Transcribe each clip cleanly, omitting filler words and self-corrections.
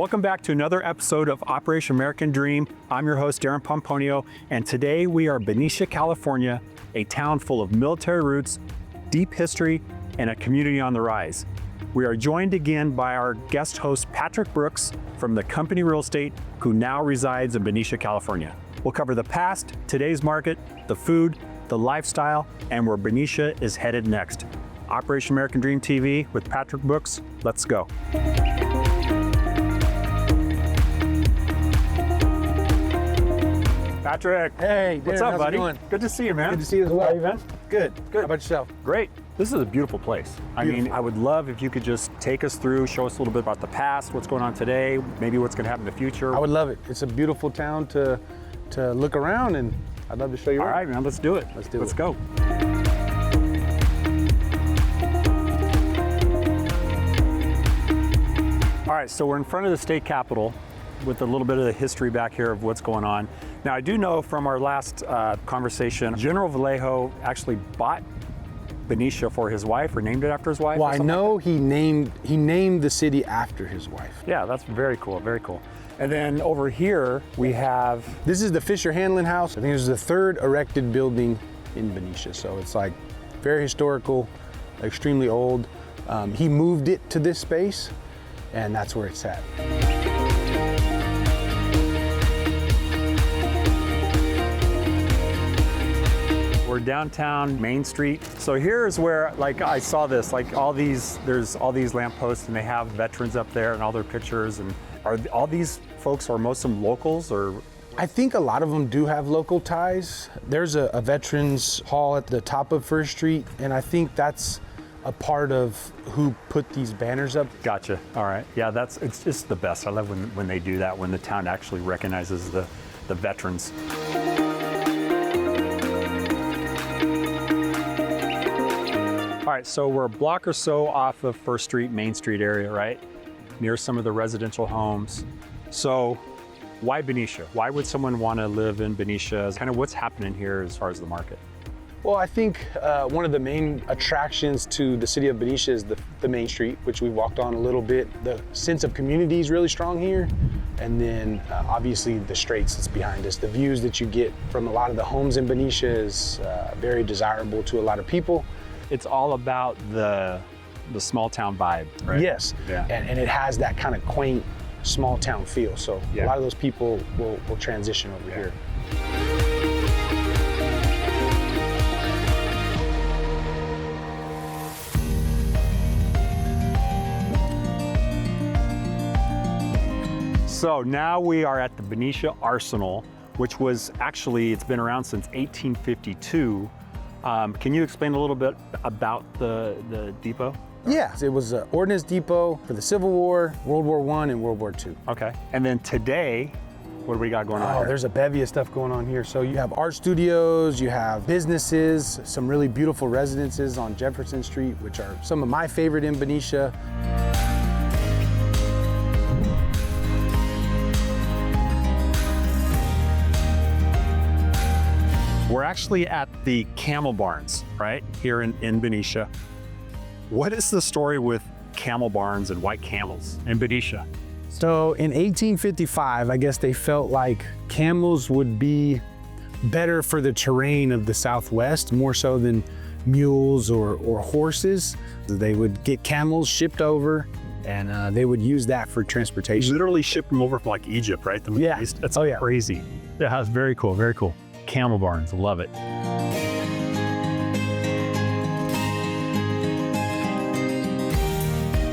Welcome back to another episode of Operation American Dream. I'm your host, Darren Pomponio, and today we are in Benicia, California, a town full of military roots, deep history, and a community on the rise. We are joined again by our guest host, Patrick Brooks from the company Real Estate, who now resides in Benicia, California. We'll cover the past, today's market, the food, the lifestyle, and where Benicia is headed next. Operation American Dream TV with Patrick Brooks. Let's go. Patrick. Hey, Darren, what's up, how's buddy? It going? Good to see you, man. Good to see you as well. How you been? Good. Good. How about yourself? Great. This is a beautiful place. I mean, I would love if you could just take us through, show us a little bit about the past, what's going on today, maybe what's going to happen in the future. I would love it. It's a beautiful town to look around, and I'd love to show you around. All right, man, let's do it. Let's go. All right, so we're in front of the state capitol with a little bit of the history back here of what's going on. Now, I do know from our last conversation, General Vallejo actually bought Benicia for his wife, or named it after his wife. Well, I know he named the city after his wife. Yeah, that's very cool, very cool. And then over here, we have... This is the Fisher Hanlon House. I think this is the third erected building in Benicia, so it's like very historical, extremely old. He moved it to this space, and that's where it's at. We're downtown Main Street. So here's where, like, I saw this, like there's all these lampposts, and they have veterans up there and all their pictures. And are all these folks, are most of them locals, or? I think a lot of them do have local ties. There's a veterans hall at the top of First Street, and I think that's a part of who put these banners up. Gotcha. All right. Yeah, it's just the best. I love when they do that, when the town actually recognizes the veterans. All right, so we're a block or so off of First Street, Main Street area, right? Near some of the residential homes. So why Benicia? Why would someone want to live in Benicia? Kind of what's happening here as far as the market? Well, I think one of the main attractions to the city of Benicia is the Main Street, which we walked on a little bit. The sense of community is really strong here. And then obviously the straits that's behind us. The views that you get from a lot of the homes in Benicia is very desirable to a lot of people. It's all about the small town vibe, right? Yes, yeah. And it has that kind of quaint small town feel. So yeah. A lot of those people will transition over here. So now we are at the Benicia Arsenal, which was actually, it's been around since 1852. Can you explain a little bit about the depot? Yeah, it was an ordnance depot for the Civil War, World War I, and World War II. Okay, and then today, what do we got going on here? There's a bevy of stuff going on here. So you have art studios, you have businesses, some really beautiful residences on Jefferson Street, which are some of my favorite in Benicia. We're actually at the Camel Barns, right? Here in Benicia. What is the story with camel barns and white camels in Benicia? So in 1855, I guess they felt like camels would be better for the terrain of the Southwest, more so than mules or horses. They would get camels shipped over, and they would use that for transportation. Literally ship them over from like Egypt, right? Yeah. That's crazy. Yeah, that's very cool, very cool. Camel barns, love it.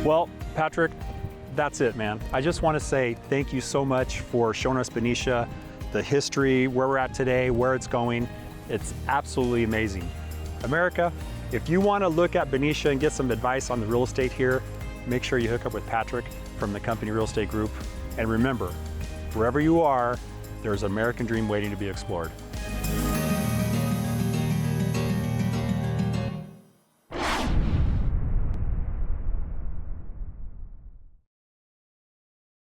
Well, Patrick, that's it, man. I just want to say thank you so much for showing us Benicia, the history, where we're at today, where it's going. It's absolutely amazing. America, if you want to look at Benicia and get some advice on the real estate here, make sure you hook up with Patrick from the company Real Estate Group. And remember, wherever you are, there's an American dream waiting to be explored.